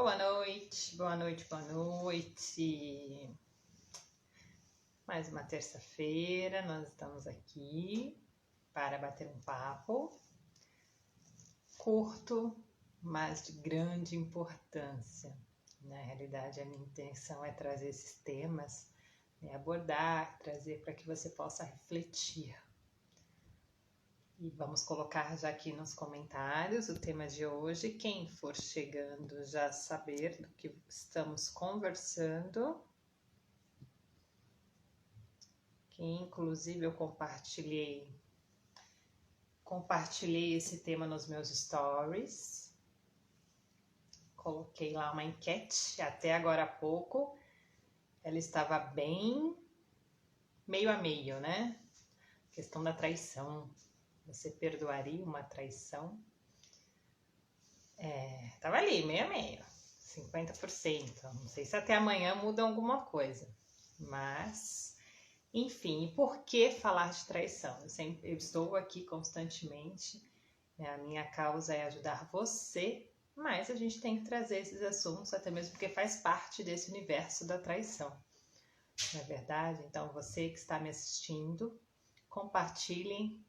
Boa noite, boa noite, boa noite. Mais uma terça-feira, nós estamos aqui para bater um papo curto, mas de grande importância. Na realidade, a minha intenção é trazer esses temas, abordar, trazer para que você possa refletir. E vamos colocar já aqui nos comentários o tema de hoje. Quem for chegando já saber do que estamos conversando. Que inclusive eu compartilhei esse tema nos meus stories. Coloquei lá uma enquete até agora há pouco. Ela estava bem meio a meio, né? Questão da traição. Você perdoaria uma traição? Tava ali, meio a meio, 50%. Não sei se até amanhã muda alguma coisa. Mas, enfim, e por que falar de traição? Eu estou aqui constantemente. A minha causa é ajudar você, mas a gente tem que trazer esses assuntos, até mesmo porque faz parte desse universo da traição. Não é verdade? Então, você que está me assistindo, compartilhem,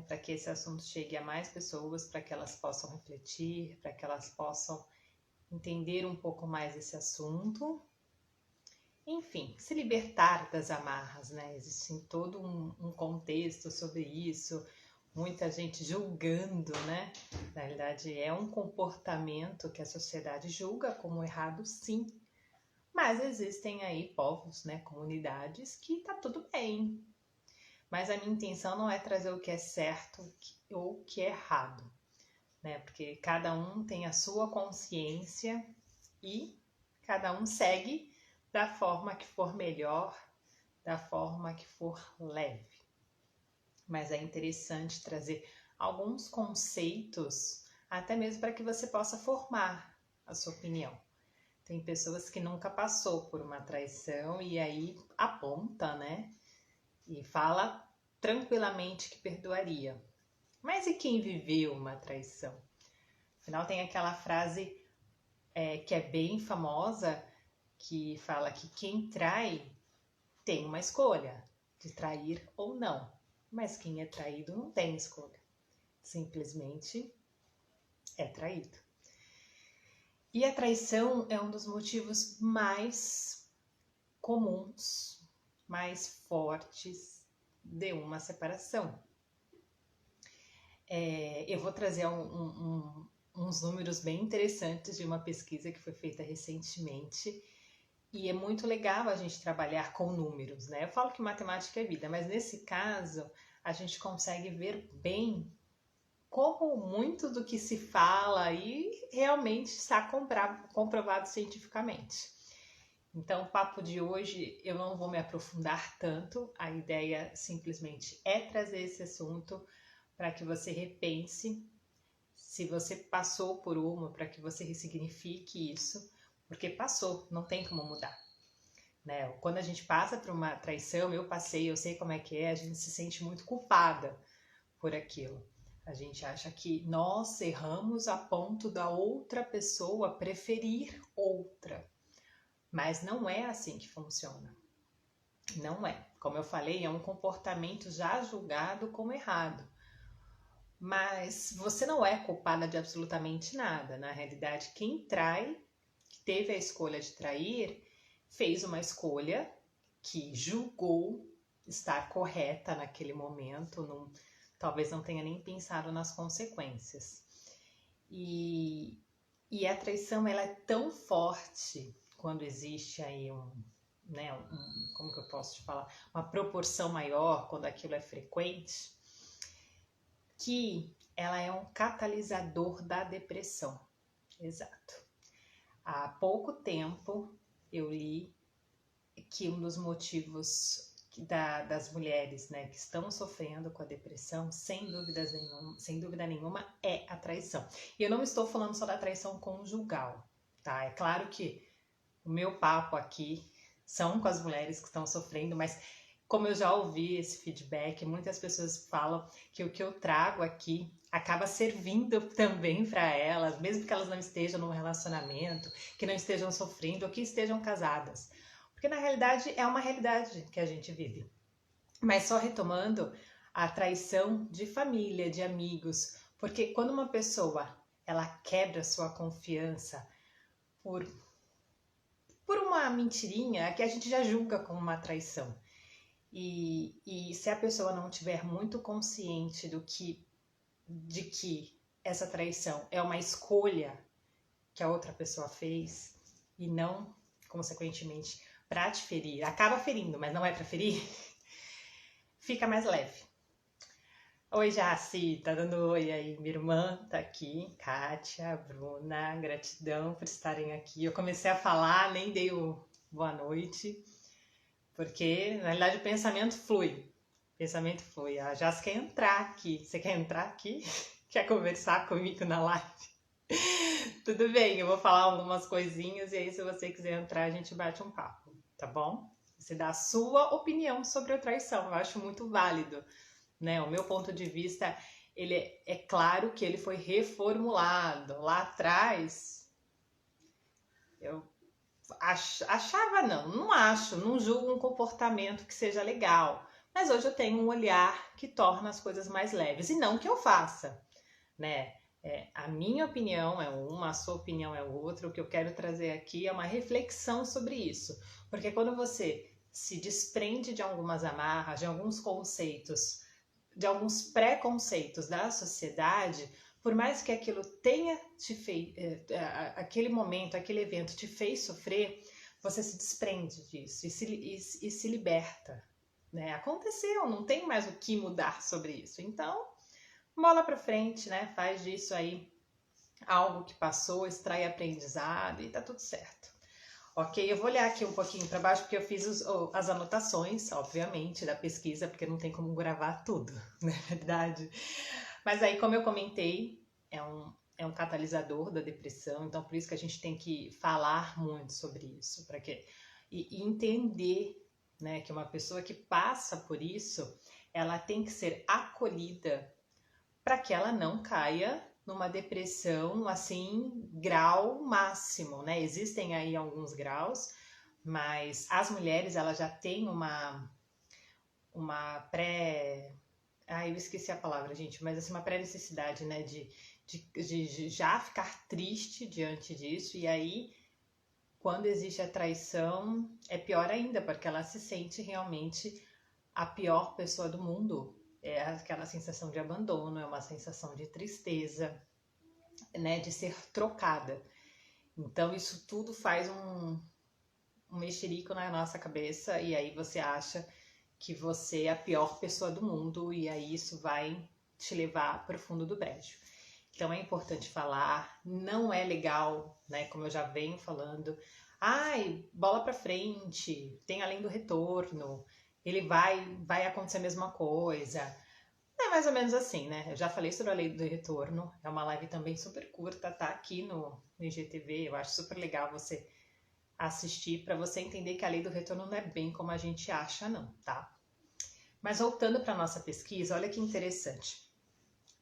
para que esse assunto chegue a mais pessoas, para que elas possam refletir, para que elas possam entender um pouco mais esse assunto. Enfim, se libertar das amarras, né? Existe todo um contexto sobre isso, muita gente julgando, né? Na realidade, é um comportamento que a sociedade julga como errado, sim. Mas existem aí povos, né? Comunidades que tá tudo bem. Mas a minha intenção não é trazer o que é certo ou o que é errado, né? Porque cada um tem a sua consciência e cada um segue da forma que for melhor, da forma que for leve. Mas é interessante trazer alguns conceitos, até mesmo para que você possa formar a sua opinião. Tem pessoas que nunca passou por uma traição e aí aponta, né? E fala tranquilamente que perdoaria. Mas e quem viveu uma traição? Afinal, tem aquela frase que é bem famosa, que fala que quem trai tem uma escolha de trair ou não. Mas quem é traído não tem escolha. Simplesmente é traído. E a traição é um dos motivos mais comuns, mais fortes de uma separação. Eu vou trazer uns números bem interessantes de uma pesquisa que foi feita recentemente. E é muito legal a gente trabalhar com números, né? Eu falo que matemática é vida, mas nesse caso a gente consegue ver bem como muito do que se fala aí realmente está comprovado cientificamente. Então, o papo de hoje eu não vou me aprofundar tanto, a ideia simplesmente é trazer esse assunto para que você repense se você passou por uma, para que você ressignifique isso, porque passou, não tem como mudar. Né? Quando a gente passa por uma traição, eu passei, eu sei como é que é, a gente se sente muito culpada por aquilo. A gente acha que nós erramos a ponto da outra pessoa preferir outra. Mas não é assim que funciona. Não é. Como eu falei, é um comportamento já julgado como errado. Mas você não é culpada de absolutamente nada. Na realidade, quem trai, que teve a escolha de trair, fez uma escolha que julgou estar correta naquele momento, talvez não tenha nem pensado nas consequências. E a traição ela é tão forte quando existe aí como que eu posso te falar? Uma proporção maior, quando aquilo é frequente, que ela é um catalisador da depressão. Exato. Há pouco tempo eu li que um dos motivos das mulheres, né, que estão sofrendo com a depressão, sem dúvida nenhuma, é a traição. E eu não estou falando só da traição conjugal, tá? É claro que o meu papo aqui são com as mulheres que estão sofrendo, mas como eu já ouvi esse feedback, muitas pessoas falam que o que eu trago aqui acaba servindo também para elas, mesmo que elas não estejam num relacionamento, que não estejam sofrendo ou que estejam casadas. Porque na realidade é uma realidade que a gente vive. Mas só retomando a traição de família, de amigos, porque quando uma pessoa ela quebra sua confiança por uma mentirinha, que a gente já julga como uma traição. E se a pessoa não tiver muito consciente de que essa traição é uma escolha que a outra pessoa fez e não, consequentemente, para te ferir, acaba ferindo, mas não é para ferir, fica mais leve. Oi, Jaci, tá dando oi aí, minha irmã tá aqui, Kátia, Bruna, gratidão por estarem aqui. Eu comecei a falar, nem dei o boa noite, porque na realidade o pensamento flui. A Jaci quer entrar aqui. Você quer entrar aqui? Quer conversar comigo na live? Tudo bem, eu vou falar algumas coisinhas e aí se você quiser entrar a gente bate um papo, tá bom? Você dá a sua opinião sobre a traição, eu acho muito válido, né? O meu ponto de vista, ele é claro que ele foi reformulado. Lá atrás, eu achava não acho, não julgo um comportamento que seja legal, mas hoje eu tenho um olhar que torna as coisas mais leves, e não que eu faça, né? A minha opinião é uma, a sua opinião é outra. O que eu quero trazer aqui é uma reflexão sobre isso, porque quando você se desprende de algumas amarras, de alguns conceitos, de alguns preconceitos da sociedade, por mais que aquilo tenha te feito, aquele momento, aquele evento te fez sofrer, você se desprende disso e se liberta, né? Aconteceu, não tem mais o que mudar sobre isso. Então, bola pra frente, né? Faz disso aí algo que passou, extrai aprendizado e tá tudo certo. Ok, eu vou olhar aqui um pouquinho para baixo porque eu fiz as anotações, obviamente, da pesquisa, porque não tem como gravar tudo, na verdade. Mas aí, como eu comentei, é um catalisador da depressão, então por isso que a gente tem que falar muito sobre isso, para que e entender, né, que uma pessoa que passa por isso, ela tem que ser acolhida para que ela não caia numa depressão, assim, grau máximo, né? Existem aí alguns graus, mas as mulheres, elas já têm uma pré... eu esqueci a palavra, gente, mas assim, uma pré-necessidade, né? De já ficar triste diante disso, e aí, quando existe a traição, é pior ainda, porque ela se sente realmente a pior pessoa do mundo. É aquela sensação de abandono, é uma sensação de tristeza, né, de ser trocada. Então isso tudo faz um mexerico na nossa cabeça e aí você acha que você é a pior pessoa do mundo e aí isso vai te levar para o fundo do brejo. Então é importante falar, não é legal, né, como eu já venho falando, bola para frente, tem além do retorno, ele vai acontecer a mesma coisa. É mais ou menos assim, né? Eu já falei sobre a lei do retorno, é uma live também super curta, tá aqui no IGTV, eu acho super legal você assistir para você entender que a lei do retorno não é bem como a gente acha, não, tá? Mas voltando para nossa pesquisa, olha que interessante.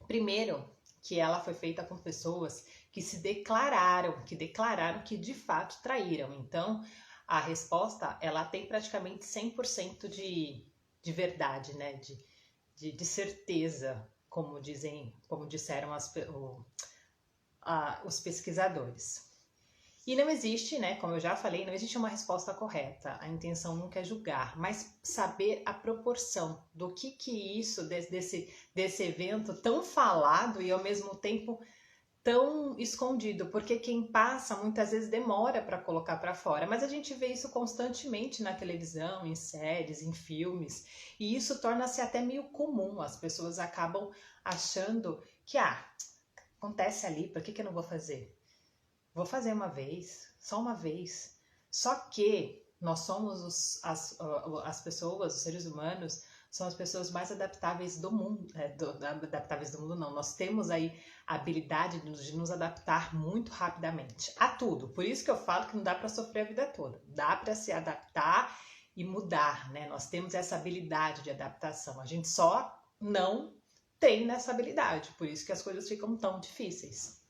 Primeiro, que ela foi feita com pessoas que declararam que de fato traíram. Então, a resposta, ela tem praticamente 100% de verdade, né? De certeza, como disseram os pesquisadores. E não existe, né, como eu já falei, não existe uma resposta correta. A intenção nunca é julgar, mas saber a proporção do que isso, desse evento tão falado e ao mesmo tempo tão escondido, porque quem passa muitas vezes demora para colocar para fora, mas a gente vê isso constantemente na televisão, em séries, em filmes, e isso torna-se até meio comum. As pessoas acabam achando que acontece ali, por que eu não vou fazer? Vou fazer uma vez, só uma vez. Só que nós somos as pessoas, os seres humanos, são as pessoas mais adaptáveis do mundo. Adaptáveis do mundo não, nós temos aí a habilidade de nos adaptar muito rapidamente a tudo. Por isso que eu falo que não dá para sofrer a vida toda. Dá para se adaptar e mudar, né? Nós temos essa habilidade de adaptação, a gente só não treina essa habilidade, por isso que as coisas ficam tão difíceis.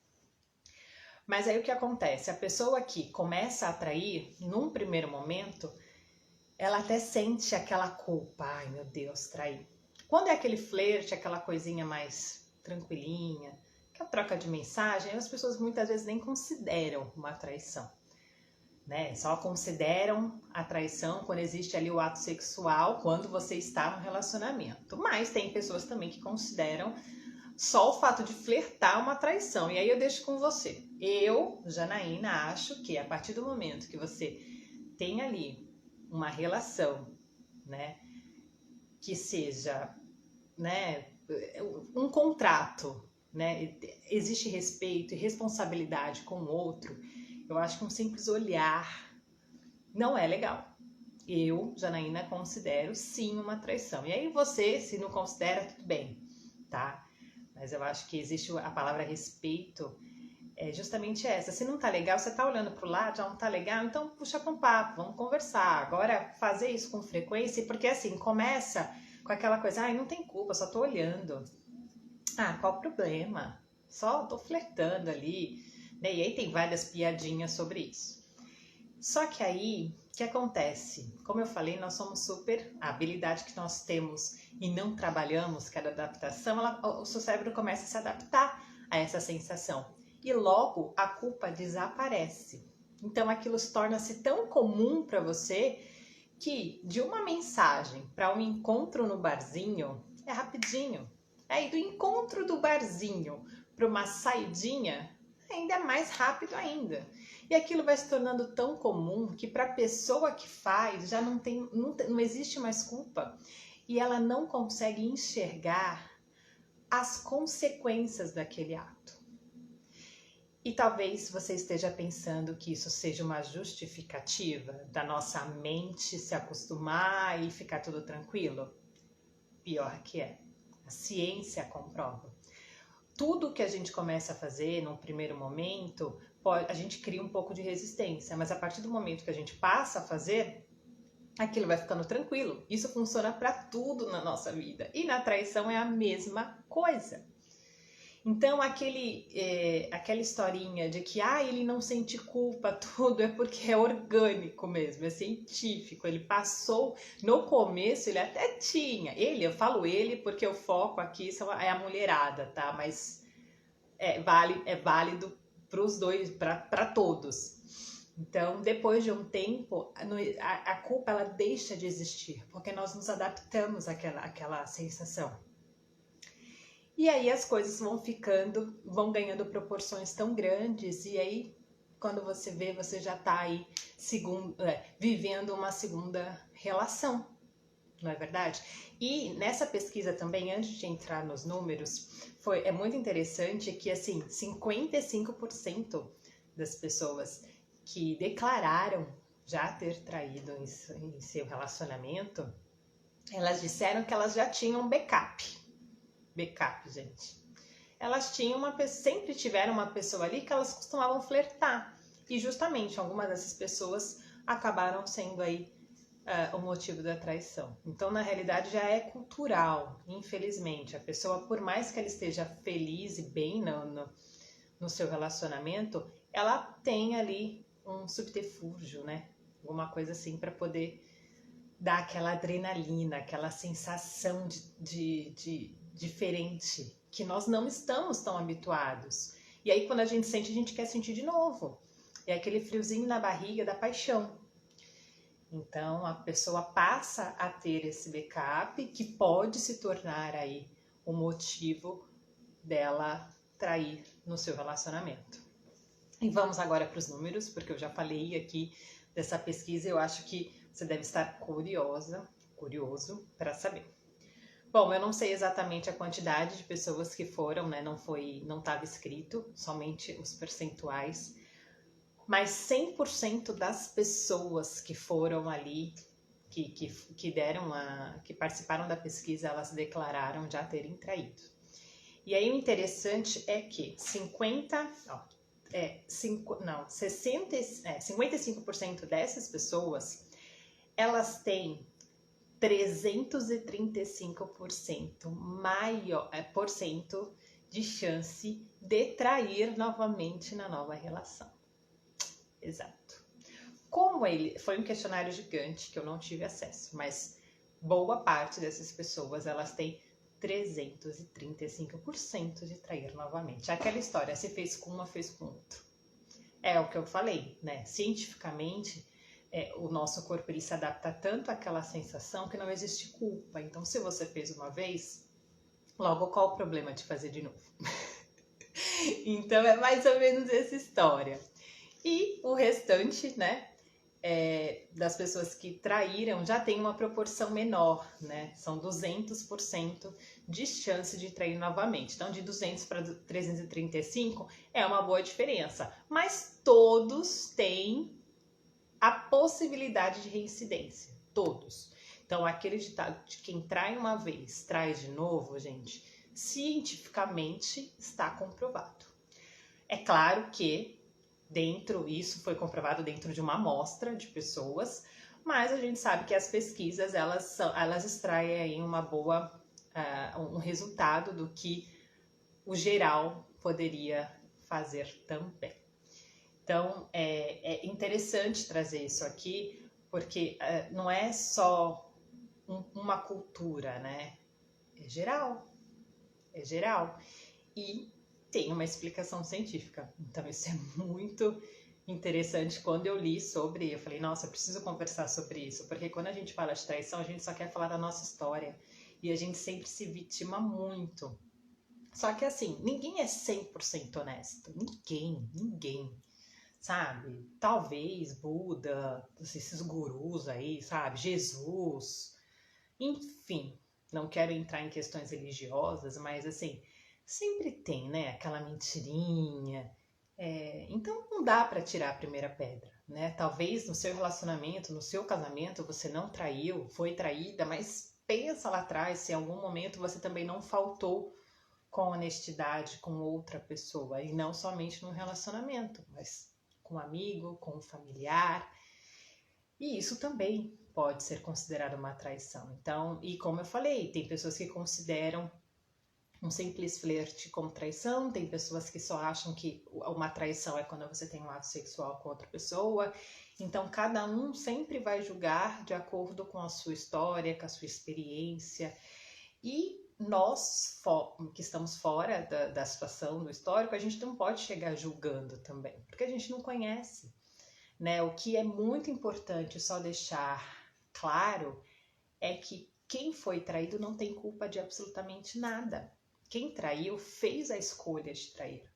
Mas aí o que acontece? A pessoa que começa a atrair, num primeiro momento, ela até sente aquela culpa, ai meu Deus, traí. Quando é aquele flerte, aquela coisinha mais tranquilinha, aquela troca de mensagem, as pessoas muitas vezes nem consideram uma traição. Né? Só consideram a traição quando existe ali o ato sexual, quando você está no relacionamento. Mas tem pessoas também que consideram só o fato de flertar uma traição. E aí eu deixo com você. Eu, Janaína, acho que a partir do momento que você tem ali uma relação, né, que seja, né, um contrato, né, existe respeito e responsabilidade com o outro, eu acho que um simples olhar não é legal. Eu, Janaína, considero sim uma traição. E aí você, se não considera, tudo bem, tá? Mas eu acho que existe a palavra respeito, é justamente essa. Se não tá legal, você tá olhando pro lado, já não tá legal, então puxa pra um papo, vamos conversar. Agora, fazer isso com frequência, porque assim, começa com aquela coisa, ai, não tem culpa, só tô olhando. Ah, qual o problema? Só tô flertando ali, né? E aí tem várias piadinhas sobre isso. Só que aí, o que acontece? Como eu falei, nós somos super... A habilidade que nós temos e não trabalhamos, que é a adaptação, o seu cérebro começa a se adaptar a essa sensação. E logo a culpa desaparece. Então aquilo se torna-se tão comum para você que de uma mensagem para um encontro no barzinho é rapidinho. Aí do encontro do barzinho para uma saidinha ainda é mais rápido ainda. E aquilo vai se tornando tão comum que para a pessoa que faz já não existe mais culpa e ela não consegue enxergar as consequências daquele ato. E talvez você esteja pensando que isso seja uma justificativa da nossa mente se acostumar e ficar tudo tranquilo. Pior que é. A ciência comprova. Tudo que a gente começa a fazer num primeiro momento, a gente cria um pouco de resistência, mas a partir do momento que a gente passa a fazer, aquilo vai ficando tranquilo. Isso funciona para tudo na nossa vida. E na traição é a mesma coisa. Então, aquela historinha de que ele não sente culpa, tudo é porque é orgânico mesmo, é científico. Ele passou, no começo ele até tinha, eu falo ele porque o foco aqui é a mulherada, tá? Mas é válido para os dois, para todos. Então, depois de um tempo, a culpa ela deixa de existir, porque nós nos adaptamos àquela sensação. E aí as coisas vão ganhando proporções tão grandes, e aí quando você vê, você já tá aí vivendo uma segunda relação, não é verdade? E nessa pesquisa também, antes de entrar nos números, é muito interessante que assim, 55% das pessoas que declararam já ter traído em seu relacionamento, elas disseram que elas já tinham backup, gente. Elas sempre tiveram uma pessoa ali que elas costumavam flertar. E justamente algumas dessas pessoas acabaram sendo aí o motivo da traição. Então, na realidade, já é cultural, infelizmente. A pessoa, por mais que ela esteja feliz e bem no seu relacionamento, ela tem ali um subterfúgio, né? Alguma coisa assim para poder dar aquela adrenalina, aquela sensação de diferente, que nós não estamos tão habituados. E aí quando a gente quer sentir de novo. É aquele friozinho na barriga da paixão. Então a pessoa passa a ter esse backup que pode se tornar aí o motivo dela trair no seu relacionamento. E vamos agora para os números, porque eu já falei aqui dessa pesquisa, eu acho que você deve estar curioso para saber. Bom, eu não sei exatamente a quantidade de pessoas que foram, né? Não estava escrito, somente os percentuais. Mas 100% das pessoas que foram ali, que participaram da pesquisa, elas declararam já terem traído. E aí o interessante é que 55% dessas pessoas, elas têm 335% maior por cento de chance de trair novamente na nova relação. Exato. Como ele foi um questionário gigante que eu não tive acesso, mas boa parte dessas pessoas, elas têm 335% de trair novamente. Aquela história, se fez com uma, fez com outra. É o que eu falei, né? Cientificamente, o nosso corpo ele se adapta tanto àquela sensação que não existe culpa. Então, se você fez uma vez, logo qual o problema de fazer de novo? Então, é mais ou menos essa história. E o restante, né? Das pessoas que traíram já tem uma proporção menor, né? São 200% de chance de trair novamente. Então, de 200 para 335 é uma boa diferença. Mas todos têm a possibilidade de reincidência. Todos. Então, aquele ditado de quem trai uma vez, trai de novo, gente, cientificamente está comprovado. É claro que isso foi comprovado dentro de uma amostra de pessoas, mas a gente sabe que as pesquisas elas extraem aí um resultado do que o geral poderia fazer também. Então é interessante trazer isso aqui, porque não é só uma cultura, né? É geral. E tem uma explicação científica. Então isso é muito interessante. Quando eu li sobre, eu falei, nossa, eu preciso conversar sobre isso, porque quando a gente fala de traição, a gente só quer falar da nossa história e a gente sempre se vitima muito. Só que assim, ninguém é 100% honesto. Ninguém. Sabe? Talvez Buda, esses gurus aí, sabe? Jesus. Enfim, não quero entrar em questões religiosas, mas assim, sempre tem, né? Aquela mentirinha. Então não dá para tirar a primeira pedra, né? Talvez no seu relacionamento, no seu casamento, você não traiu, foi traída, mas pensa lá atrás se em algum momento você também não faltou com honestidade com outra pessoa, e não somente no relacionamento, mas com um amigo, com um familiar. E isso também pode ser considerado uma traição. Então, e como eu falei, tem pessoas que consideram um simples flerte como traição, tem pessoas que só acham que uma traição é quando você tem um ato sexual com outra pessoa. Então, cada um sempre vai julgar de acordo com a sua história, com a sua experiência. E nós, que estamos fora da situação, do histórico, a gente não pode chegar julgando também, porque a gente não conhece, né? O que é muito importante só deixar claro é que quem foi traído não tem culpa de absolutamente nada. Quem traiu fez a escolha de trair.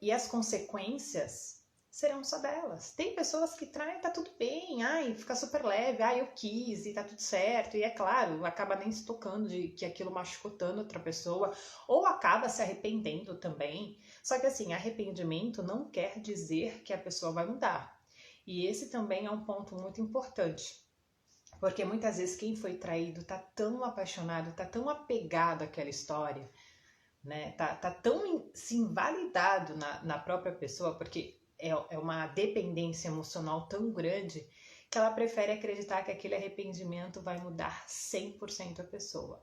E as consequências serão só delas. Tem pessoas que traem, tá tudo bem, fica super leve, eu quis e tá tudo certo. E é claro, acaba nem se tocando de que aquilo machucou tanto outra pessoa, ou acaba se arrependendo também. Só que assim, arrependimento não quer dizer que a pessoa vai mudar. E esse também é um ponto muito importante. Porque muitas vezes quem foi traído tá tão apaixonado, tá tão apegado àquela história, né? Tá tão se invalidado na própria pessoa, porque é uma dependência emocional tão grande que ela prefere acreditar que aquele arrependimento vai mudar 100% a pessoa.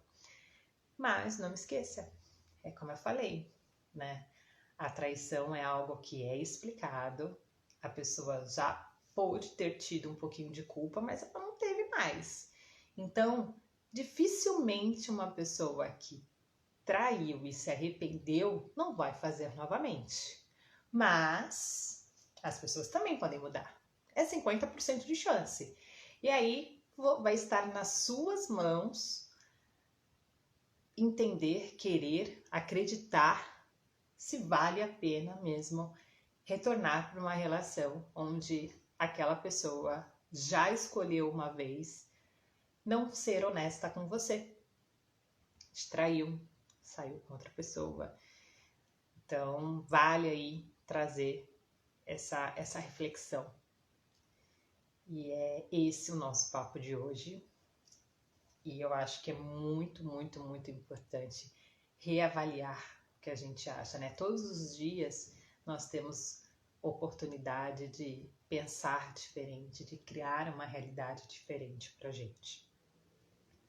Mas não me esqueça, é como eu falei, né? A traição é algo que é explicado, a pessoa já pode ter tido um pouquinho de culpa, mas ela não teve mais. Então, dificilmente uma pessoa que traiu e se arrependeu não vai fazer novamente. Mas as pessoas também podem mudar. É 50% de chance. E aí vai estar nas suas mãos entender, querer, acreditar se vale a pena mesmo retornar para uma relação onde aquela pessoa já escolheu uma vez não ser honesta com você. Te traiu, saiu com outra pessoa. Então, vale aí trazer essa reflexão. E é esse o nosso papo de hoje. E eu acho que é muito, muito, muito importante reavaliar o que a gente acha, né? Todos os dias nós temos oportunidade de pensar diferente, de criar uma realidade diferente pra gente.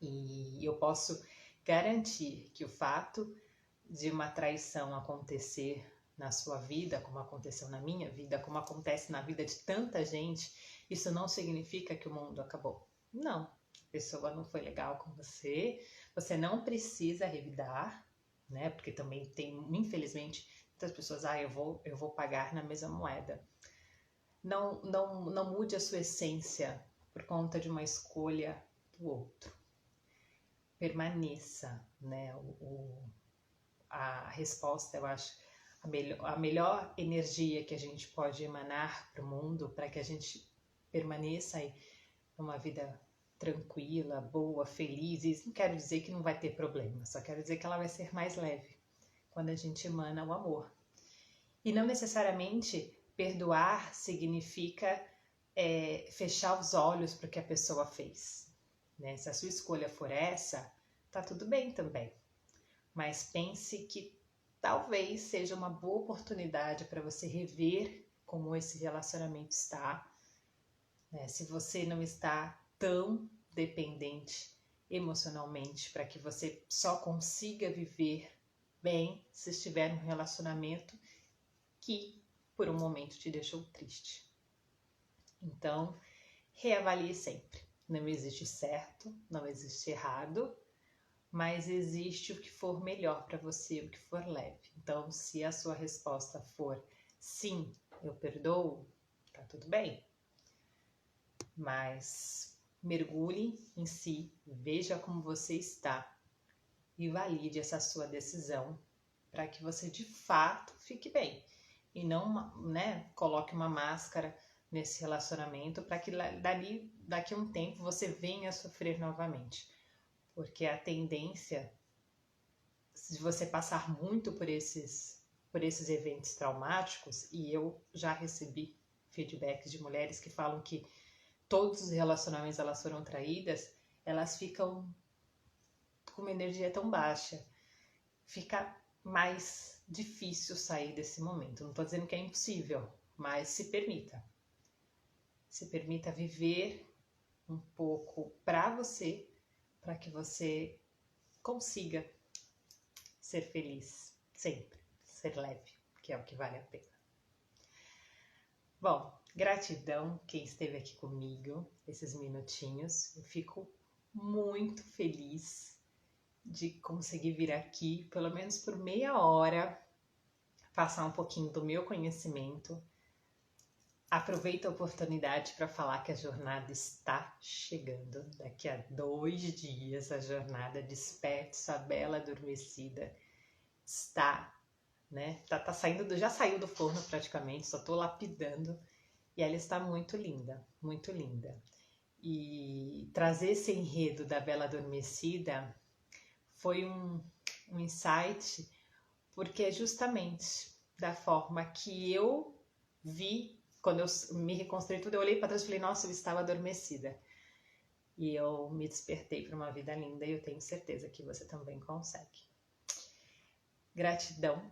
E eu posso garantir que o fato de uma traição acontecer na sua vida, como aconteceu na minha vida, como acontece na vida de tanta gente, isso não significa que o mundo acabou. Não, a pessoa não foi legal com você, você não precisa revidar, né? Porque também tem, infelizmente, muitas pessoas, eu vou pagar na mesma moeda. Não mude a sua essência por conta de uma escolha do outro. Permaneça, né? A resposta, eu acho, a melhor energia que a gente pode emanar para o mundo, para que a gente permaneça aí numa vida tranquila, boa, feliz. Isso não quero dizer que não vai ter problema, só quero dizer que ela vai ser mais leve quando a gente emana o amor. E não necessariamente perdoar significa fechar os olhos para o que a pessoa fez, né? Se a sua escolha for essa, tá tudo bem também. Mas pense que talvez seja uma boa oportunidade para você rever como esse relacionamento está, né? Se você não está tão dependente emocionalmente para que você só consiga viver bem se estiver num relacionamento que por um momento te deixou triste. Então, reavalie sempre. Não existe certo, não existe errado, mas existe o que for melhor para você, o que for leve. Então, se a sua resposta for sim, eu perdoo, tá tudo bem. Mas mergulhe em si, veja como você está e valide essa sua decisão para que você de fato fique bem. E não, né, coloque uma máscara nesse relacionamento para que daqui a um tempo você venha a sofrer novamente. Porque a tendência, se você passar muito por esses eventos traumáticos, e eu já recebi feedbacks de mulheres que falam que todos os relacionamentos elas foram traídas, elas ficam com uma energia tão baixa, fica mais difícil sair desse momento. Não estou dizendo que é impossível, mas se permita. Se permita viver um pouco para você, para que você consiga ser feliz sempre, ser leve, que é o que vale a pena. Bom, gratidão quem esteve aqui comigo esses minutinhos. Eu fico muito feliz de conseguir vir aqui, pelo menos por meia hora, passar um pouquinho do meu conhecimento. Aproveito a oportunidade para falar que a jornada está chegando. Daqui a 2 dias a jornada Desperte Sua Bela Adormecida está, né? Tá saindo, já saiu do forno praticamente, só estou lapidando. E ela está muito linda, muito linda. E trazer esse enredo da Bela Adormecida foi um insight, porque é justamente da forma que eu vi, quando eu me reconstruí tudo, eu olhei para trás e falei, nossa, eu estava adormecida. E eu me despertei para uma vida linda e eu tenho certeza que você também consegue. Gratidão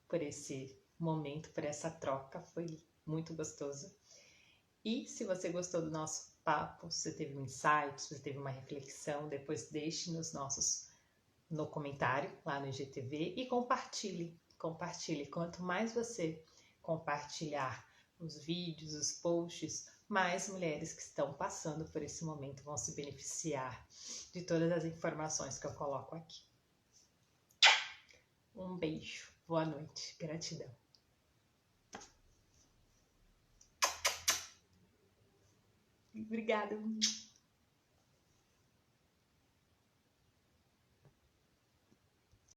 por esse momento, por essa troca, foi muito gostoso. E se você gostou do nosso papo, se você teve um insight, se você teve uma reflexão, depois deixe no comentário lá no IGTV e compartilhe. Quanto mais você compartilhar os vídeos, os posts, mais mulheres que estão passando por esse momento vão se beneficiar de todas as informações que eu coloco aqui. Um beijo, boa noite, gratidão. Obrigada.